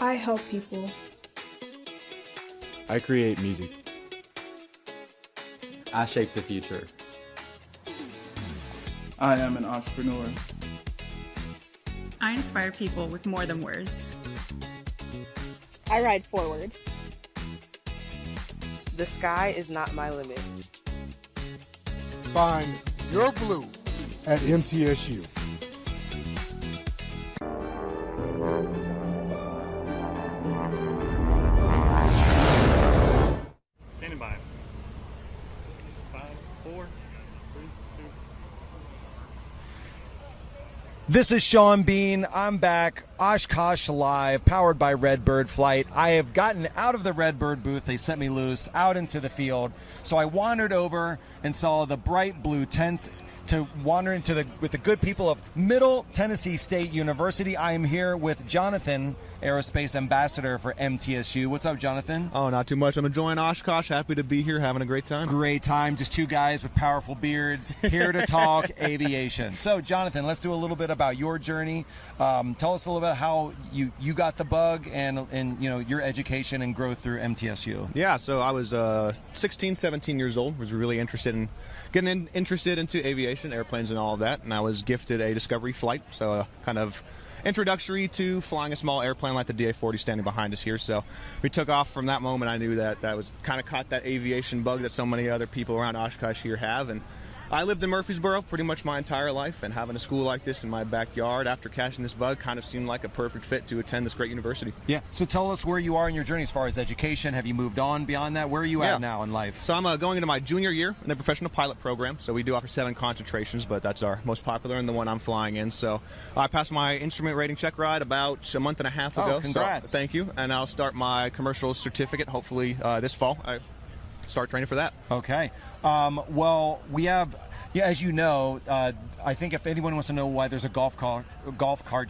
I help people. I create music. I shape the future. I am an entrepreneur. I inspire people with more than words. I ride forward. The sky is not my limit. Find your blue at MTSU. Standing by. 5, 4, 3, 2. This is Sean Bean. I'm back. Oshkosh Live, powered by Redbird Flight. I have gotten out of the Redbird booth. They sent me loose out into the field. So I wandered over and saw the bright blue tents to wander into with the good people of Middle Tennessee State University. I am here with Jonathan, Aerospace Ambassador for MTSU. What's up, Jonathan? Oh, not too much. I'm enjoying Oshkosh. Happy to be here, having a great time. Great time. Just two guys with powerful beards here to talk aviation. So, Jonathan, let's do a little bit about your journey. Tell us a little bit how you got the bug and your education and growth through MTSU. Yeah, so I was 16, 17 years old. Was really interested in getting interested into aviation, airplanes, and all of that. And I was gifted a discovery flight, so kind of introductory to flying a small airplane like the DA-40 standing behind us here. So we took off from that moment. I knew that was kind of caught that aviation bug that so many other people around Oshkosh here have. And I lived in Murfreesboro pretty much my entire life, and having a school like this in my backyard after catching this bug kind of seemed like a perfect fit to attend this great university. Yeah. So tell us where you are in your journey as far as education. Have you moved on beyond that? Where are you at now in life? So I'm going into my junior year in the professional pilot program. So we do offer 7 concentrations, but that's our most popular and the one I'm flying in. So I passed my instrument rating check ride about a month and a half ago. Oh, congrats. So, thank you. And I'll start my commercial certificate hopefully this fall. I start training for that. Okay. Well, we have... Yeah, as you know, I think if anyone wants to know why there's a golf cart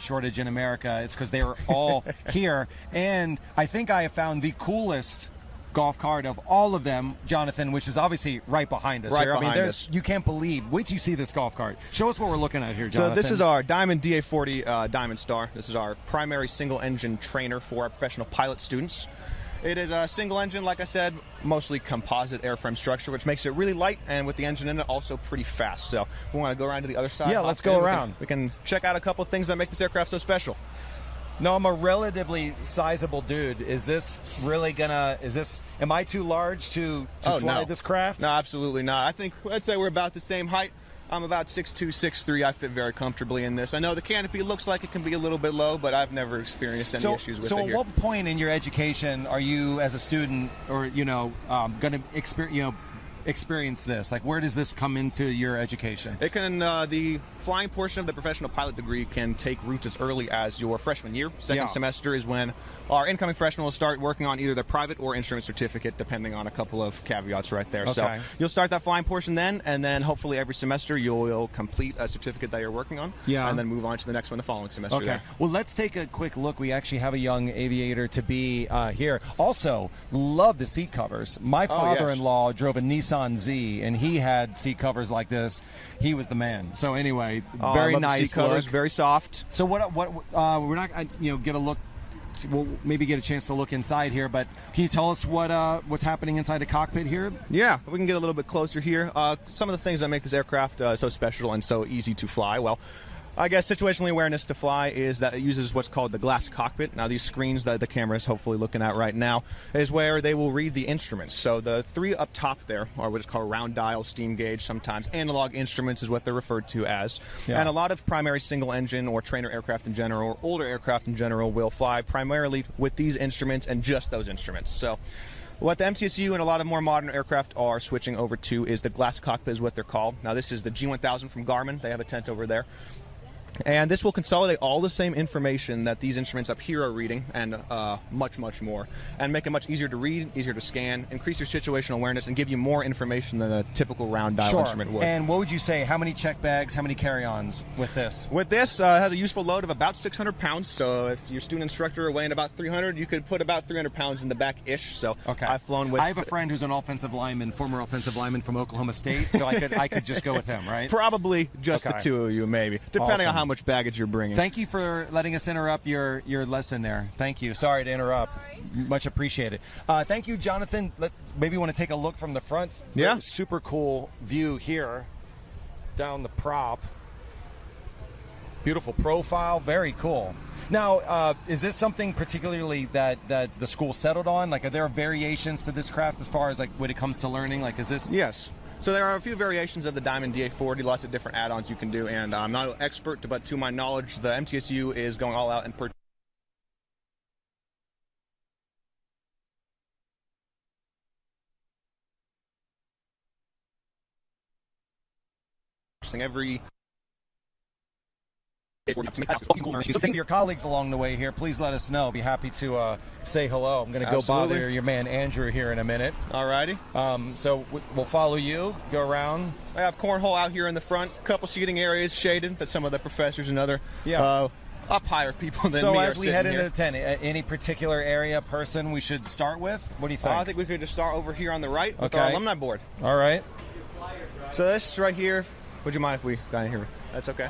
shortage in America, it's because they are all here. And I think I have found the coolest golf cart of all of them, Jonathan, which is obviously right behind us. Right here. behind us. You can't believe. Wait till you see this golf cart. Show us what we're looking at here, Jonathan. So this is our Diamond DA-40 Diamond Star. This is our primary single-engine trainer for our professional pilot students. It is a single engine, like I said, mostly composite airframe structure, which makes it really light, and with the engine in it, also pretty fast. So we want to go around to the other side. Yeah, let's go around. We can check out a couple of things that make this aircraft so special. No, I'm a relatively sizable dude. Is this really am I too large to fly this craft? No, absolutely not. I'd say we're about the same height. I'm about 6'2", 6'3". I fit very comfortably in this. I know the canopy looks like it can be a little bit low, but I've never experienced any issues with it here. So at what point in your education are you, as a student, or going to experience this? Like, where does this come into your education? It can the flying portion of the professional pilot degree can take roots as early as your freshman year. Second semester is when our incoming freshmen will start working on either their private or instrument certificate, depending on a couple of caveats right there. Okay. So you'll start that flying portion then, and then hopefully every semester you'll complete a certificate that you're working on, and then move on to the next one the following semester. Okay. There. Well, let's take a quick look. We actually have a young aviator to be here. Also, love the seat covers. My father-in-law drove a Nissan Z, and he had seat covers like this. He was the man. So anyway, very nice seat covers, very soft. So what we're not get a look. We'll maybe get a chance to look inside here, but can you tell us what's happening inside the cockpit here? Yeah, we can get a little bit closer here. Some of the things that make this aircraft so special and so easy to fly. Well, I guess situational awareness to fly is that it uses what's called the glass cockpit. Now, these screens that the camera is hopefully looking at right now is where they will read the instruments. So the 3 up top there are what is called round dial, steam gauge, sometimes analog instruments is what they're referred to as. Yeah. And a lot of primary single engine or trainer aircraft in general, or older aircraft in general, will fly primarily with these instruments and just those instruments. So what the MTSU and a lot of more modern aircraft are switching over to is the glass cockpit is what they're called. Now, this is the G1000 from Garmin. They have a tent over there. And this will consolidate all the same information that these instruments up here are reading, and much, much more, and make it much easier to read, easier to scan, increase your situational awareness, and give you more information than a typical round dial instrument would. And what would you say, how many check bags, how many carry-ons with this? With this, it has a useful load of about 600 pounds, so if your student instructor are weighing about 300, you could put about 300 pounds in the back-ish. So I've flown with... I have a friend who's an former offensive lineman from Oklahoma State, so I could just go with him, right? Probably just the two of you, maybe, depending on how how much baggage you're bringing. Thank you for letting us interrupt your lesson there. Thank you. Sorry to interrupt. Much appreciated. Thank you, Jonathan. Maybe you want to take a look from the front. Yeah. Super cool view here down the prop. Beautiful profile. Very cool. Now, is this something particularly that the school settled on? Like, are there variations to this craft as far as like when it comes to learning? Like, is this? Yes. So there are a few variations of the Diamond DA40, lots of different add-ons you can do, and I'm not an expert, but to my knowledge, the MTSU is going all out and purchasing every... If you think of your colleagues along the way here, please let us know. Be happy to say hello. I'm going to go bother your man Andrew here in a minute. Alrighty. So we'll follow you, go around. I have cornhole out here in the front, couple seating areas shaded that some of the professors and other up higher people than so me as are we sitting head here. into the tent, any particular area, person we should start with? What do you think? I think we could just start over here on the right with Okay. our alumni board. All right. So this right here, would you mind if we got in here? That's okay.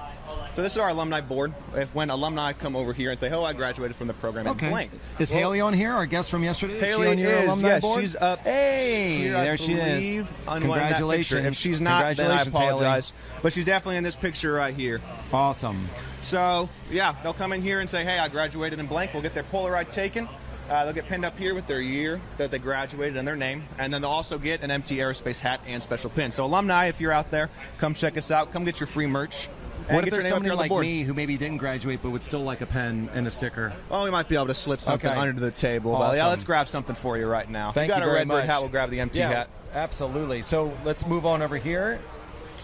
So this is our alumni board. If when alumni come over here and say, "Oh, I graduated from the program," and blank. Is Haley on here, our guest from yesterday? Haley is she on your is, alumni yes, board? she's up. Hey, Here, I there she is. believe, on that Congratulations. picture. If she's not, then I Congratulations, Haley. apologize. But she's definitely in this picture right here. Awesome. So, yeah, they'll come in here and say, "Hey, I graduated in blank." We'll get their Polaroid taken. They'll get pinned up here with their year that they graduated and their name. And then they'll also get an MT Aerospace hat and special pin. So, alumni, if you're out there, come check us out. Come get your free merch. And What if get your there's name up somebody here on the like board. me who maybe didn't graduate but would still like a pen and a sticker? Oh, we might be able to slip something Okay. under the table. But yeah, Awesome. let's grab something for you right now. Thank you got you a very Redbird much. hat, we'll grab the MT hat. Absolutely. So let's move on over here.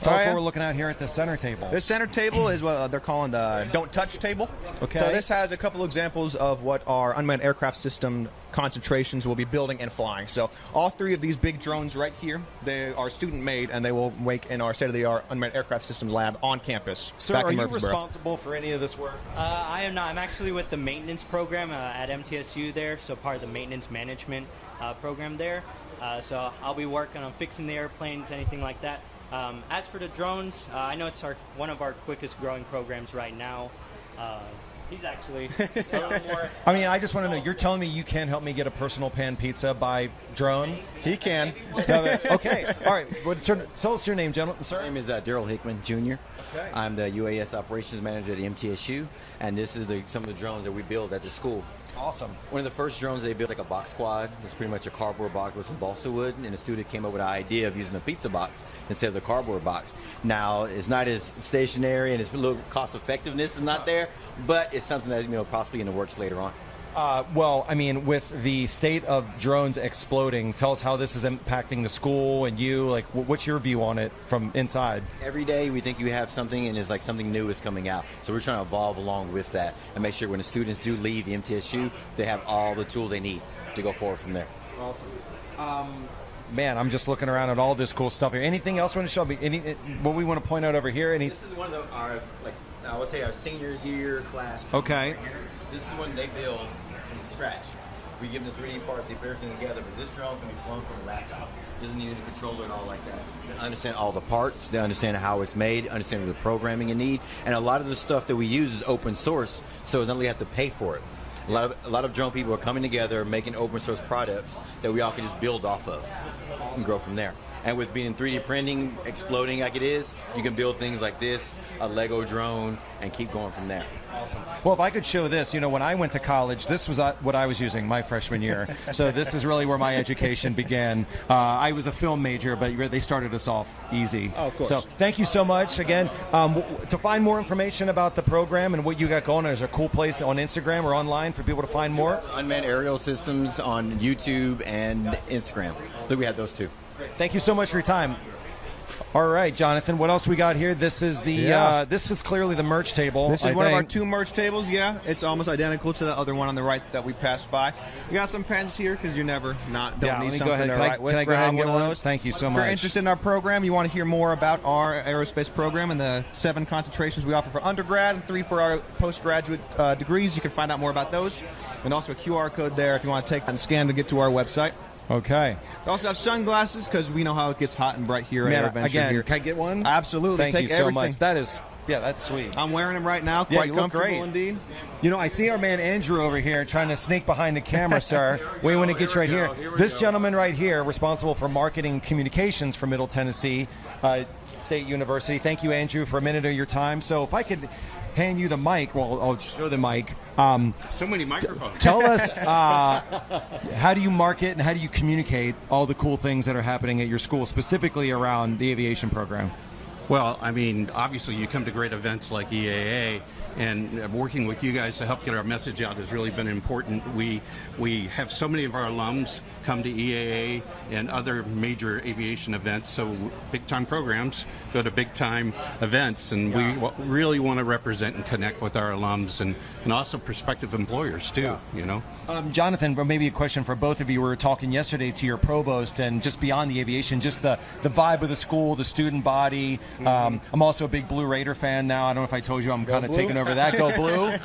Tell us yeah. what we're looking at here at the center table. This center table is what they're calling the don't touch table. Okay. So this has a couple examples of what our unmanned aircraft system concentrations will be building and flying. So all three of these big drones right here, they are student made and they will make in our state-of-the-art unmanned aircraft systems lab on campus. Sir, back are in you Murfreesboro. responsible for any of this work? I am not. I'm actually with the maintenance program at MTSU there, so part of the maintenance management program there. So I'll be working on fixing the airplanes, anything like that. As for the drones, I know it's one of our quickest growing programs right now. He's actually a little more... I mean, I just want to know, you're telling me you can help me get a personal pan pizza by drone? He can. Okay. All right. Well, tell us your name, gentlemen. Sir? My name is Daryl Hickman, Jr. Okay. I'm the UAS Operations Manager at MTSU, and this is some of the drones that we build at the school. Awesome. One of the first drones they built, like a box quad. It's pretty much a cardboard box with some balsa wood, and the student came up with the idea of using a pizza box instead of the cardboard box. Now, it's not as stationary, and it's a little cost effectiveness is not there, but it's something that possibly in the works later on. Well, I mean, with the state of drones exploding, tell us how this is impacting the school and you. Like, what's your view on it from inside? Every day we think you have something, and it's like something new is coming out. So we're trying to evolve along with that and make sure when the students do leave the MTSU, they have all the tools they need to go forward from there. Awesome. Man, I'm just looking around at all this cool stuff here. Anything else you want to show me? What we want to point out over here? This is one of our, I would say, our senior year class. Okay. This is one they build from scratch. We give them the 3D parts, they put everything together, but this drone can be flown from a laptop. It doesn't need a controller and all like that. They understand all the parts, they understand how it's made, understand the programming you need, and a lot of the stuff that we use is open source, so it's not like you have to pay for it. A lot of drone people are coming together, making open source products that we all can just build off of and grow from there. And with being 3D printing exploding like it is, you can build things like this, a Lego drone, and keep going from there. Awesome. Well, if I could show this, when I went to college, this was what I was using my freshman year. So this is really where my education began. I was a film major, but they started us off easy. Oh, of course. So thank you so much. Again, to find more information about the program and what you got going, there's a cool place on Instagram or online for people to find more. Unmanned aerial systems on YouTube and Instagram. I think we had those two. Thank you so much for your time. All right, Jonathan, what else we got here? This is this is clearly the merch table. This is one of our two merch tables, yeah. It's almost identical to the other one on the right that we passed by. We got some pens here because you never don't need something to write with. Can I go ahead and get one one? of those? Thank you so much. If you're interested in our program, you want to hear more about our aerospace program and the 7 concentrations we offer for undergrad and 3 for our postgraduate degrees, you can find out more about those. And also a QR code there if you want to take and scan to get to our website. Okay. We also have sunglasses because we know how it gets hot and bright here at AirVenture. Again, here. can I get one? Absolutely. Thank Take you so everything. much. That is Yeah, that's sweet. I'm wearing them right now. Yeah, Quite you look comfortable great. indeed. You know, I see our man Andrew over here trying to sneak behind the camera, sir. We want to get you right here. This gentleman right here, responsible for marketing communications for Middle Tennessee State University. Thank you, Andrew, for a minute of your time. So if I could hand you the mic, well, I'll show the mic. So many microphones. Tell us, how do you market and how do you communicate all the cool things that are happening at your school, specifically around the aviation program? Well, I mean, obviously you come to great events like EAA, and working with you guys to help get our message out has really been important. We have so many of our alums come to EAA and other major aviation events, so big-time programs go to big-time events, and we really want to represent and connect with our alums and also prospective employers, too, you know. Jonathan, maybe a question for both of you. We were talking yesterday to your provost, and just beyond the aviation, just the vibe of the school, the student body. I'm also a big Blue Raider fan now. I don't know if I told you I'm kind of taking over that. Go Blue.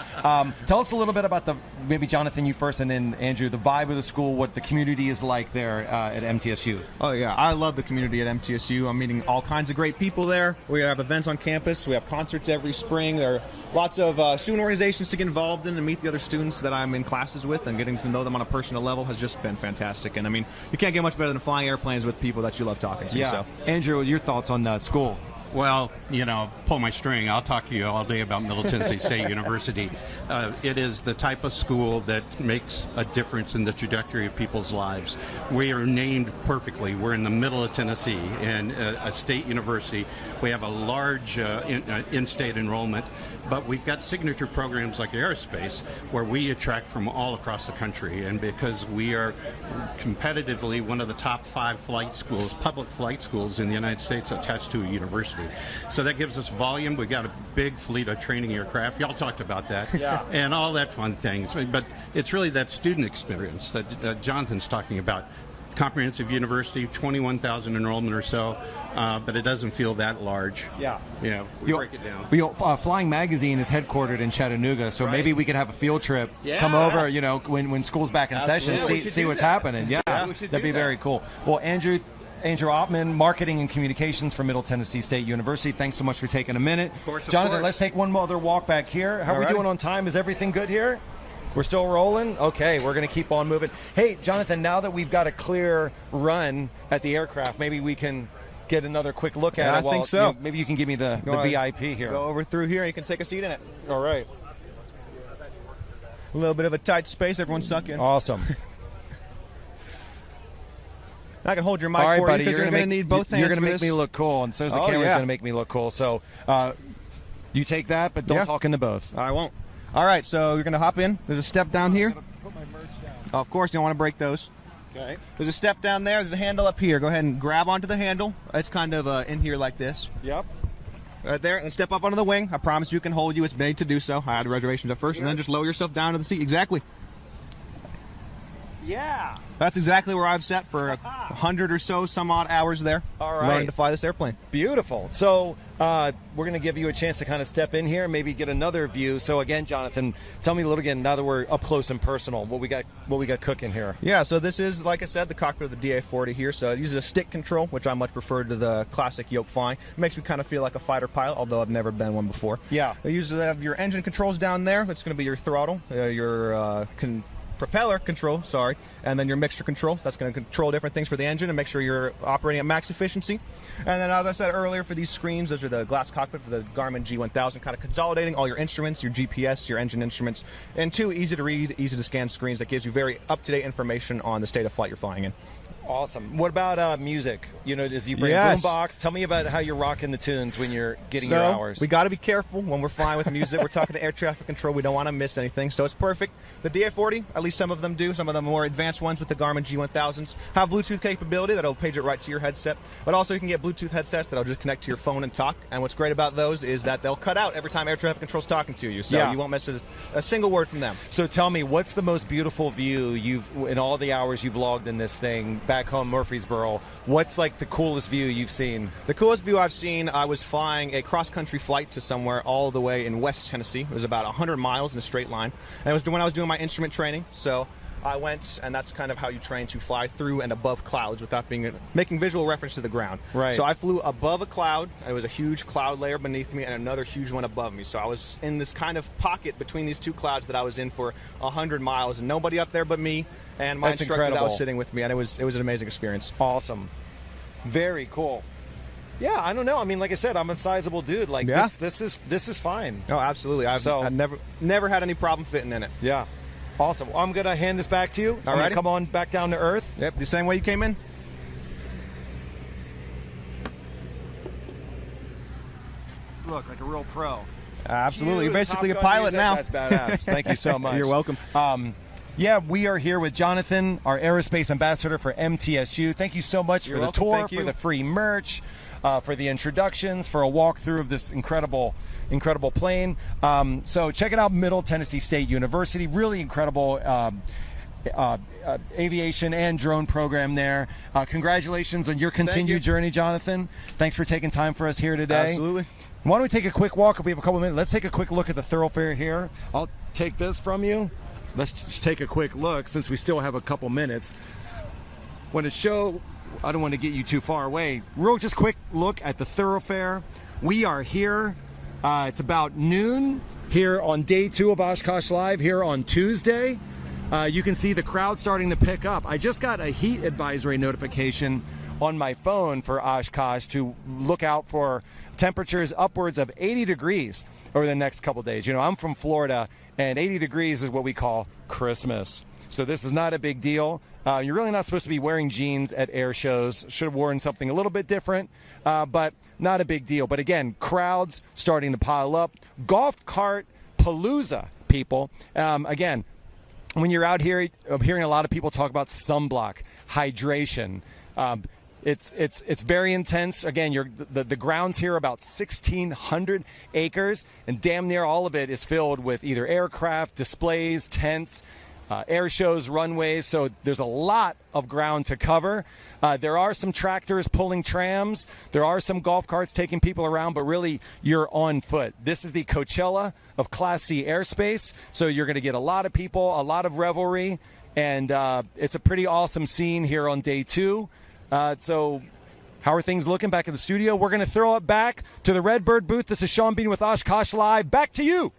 Tell us a little bit about maybe Jonathan, you first, and then Andrew, the vibe of the school, what the community is like there at MTSU. Oh, yeah. I love the community at MTSU. I'm meeting all kinds of great people there. We have events on campus. We have concerts every spring. There are lots of student organizations to get involved in and meet the other students that I'm in classes with, and getting to know them on a personal level has just been fantastic. And, I mean, you can't get much better than flying airplanes with people that you love talking to. Yeah. So. Andrew, your thoughts on school? Well, you know, pull my string. I'll talk to you all day about Middle Tennessee State University. It is the type of school that makes a difference in the trajectory of people's lives. We are named perfectly. We're in the middle of Tennessee, and a state university. We have a large in-state enrollment, but we've got signature programs like Aerospace, where we attract from all across the country. And because we are competitively one of the top 5 flight schools, public flight schools in the United States attached to a university. So that gives us volume. We've got a big fleet of training aircraft. Y'all talked about that. Yeah. And all that fun things. But it's really that student experience that Jonathan's talking about. Comprehensive university, 21,000 enrollment or so, but it doesn't feel that large. Yeah. Yeah, we break it down. Flying Magazine is headquartered in Chattanooga, so maybe we could have a field trip, come over, you know, when school's back in session, see what's happening. Yeah, that'd be very cool. Well, Andrew Oppmann, Marketing and Communications for Middle Tennessee State University. Thanks so much for taking a minute. Jonathan, let's take one other walk back here. How are we doing on time? Is everything good here? We're still rolling? Okay, we're going to keep on moving. Hey, Jonathan, now that we've got a clear run at the aircraft, maybe we can get another quick look at it. I think so. Maybe you can give me the VIP here. Go over through here. You can take a seat in it. All right. A little bit of a tight space. Everyone suck in. Awesome. I can hold your mic all right, for buddy, you because you're going to need both hands. You're going to for make me look cool, and so the camera's going to make me look cool. So you take that, but don't talk into both. I won't. All right, so you're going to hop in. There's a step down here. Put my merch down. Of course, you don't want to break those. Okay. There's a step down there. There's a handle up here. Go ahead and grab onto the handle. It's kind of in here like this. Yep. Right there, and step up onto the wing. I promise you can hold you. It's made to do so. I had reservations at first, and then just lower yourself down to the seat. Exactly. Yeah. That's exactly where I've sat for 100 or so some odd hours there. All right. Learning to fly this airplane. Beautiful. So we're going to give you a chance to kind of step in here and maybe get another view. So again, Jonathan, tell me a little again, now that we're up close and personal, what we got cooking here. Yeah, so this is, like I said, the cockpit of the DA-40 here. So it uses a stick control, which I much prefer to the classic yoke flying. It makes me kind of feel like a fighter pilot, although I've never been one before. Yeah. You have your engine controls down there. That's going to be your throttle, your propeller control, and then your mixture control. That's going to control different things for the engine and make sure you're operating at max efficiency. And then, as I said earlier, for these screens, those are the glass cockpit for the Garmin G1000, kind of consolidating all your instruments, your GPS, your engine instruments, and 2 easy to read, easy to scan screens that gives you very up-to-date information on the state of flight you're flying in. Awesome. What about music? You know, as you bring boombox, tell me about how you're rocking the tunes when you're getting your hours. We got to be careful when we're flying with music. We're talking to air traffic control. We don't want to miss anything, so it's perfect. The DA-40, at least some of them do. Some of the more advanced ones with the Garmin G1000s have Bluetooth capability that'll page it right to your headset. But also you can get Bluetooth headsets that'll just connect to your phone and talk. And what's great about those is that they'll cut out every time air traffic control's talking to you, so you won't miss a single word from them. So tell me, what's the most beautiful view in all the hours you've logged in this thing back home, Murfreesboro? What's like the coolest view you've seen? The coolest view I've seen, I was flying a cross-country flight to somewhere all the way in West Tennessee. It was about 100 miles in a straight line. And it was when I was doing my instrument training. So I went, and that's kind of how you train to fly through and above clouds without making visual reference to the ground. Right. So I flew above a cloud. There was a huge cloud layer beneath me and another huge one above me. So I was in this kind of pocket between these two clouds that I was in for 100 miles, and nobody up there but me and my instructor that was sitting with me, and it was an amazing experience. Awesome. Very cool. Yeah, I don't know. I mean, like I said, I'm a sizable dude. Like this is fine. Oh, absolutely. I've never had any problem fitting in it. Yeah. Awesome. Well, I'm going to hand this back to you. All right. Come on back down to earth. Yep, the same way you came in. Look, like a real pro. Absolutely. You're basically a pilot now. That's badass. Thank you so much. You're welcome. Yeah, we are here with Jonathan, our aerospace ambassador for MTSU. Thank you so much for the tour, for the free merch, for the introductions, for a walkthrough of this incredible plane. So check it out, Middle Tennessee State University. Really incredible aviation and drone program there. Congratulations on your continued journey, Jonathan. Thanks for taking time for us here today. Absolutely. Why don't we take a quick walk? If we have a couple minutes, let's take a quick look at the thoroughfare here. I'll take this from you. Let's just take a quick look since we still have a couple minutes. Want to show, I don't want to get you too far away. Real just quick look at the thoroughfare. We are here. It's about noon here on day 2 of Oshkosh Live here on Tuesday. You can see the crowd starting to pick up. I just got a heat advisory notification on my phone for Oshkosh to look out for temperatures upwards of 80 degrees over the next couple days. You know, I'm from Florida, and 80 degrees is what we call Christmas. So this is not a big deal. You're really not supposed to be wearing jeans at air shows. Should have worn something a little bit different, but not a big deal. But again, crowds starting to pile up. Golf cart palooza, people. Again, when you're out here, I'm hearing a lot of people talk about sunblock, hydration. It's very intense. Again, the grounds here are about 1,600 acres, and damn near all of it is filled with either aircraft, displays, tents, air shows, runways. So there's a lot of ground to cover. There are some tractors pulling trams. There are some golf carts taking people around, but really you're on foot. This is the Coachella of Class C airspace. So you're going to get a lot of people, a lot of revelry, and it's a pretty awesome scene here on day 2. So how are things looking back in the studio? We're going to throw it back to the Redbird booth. This is Sean Bean with Oshkosh Live. Back to you.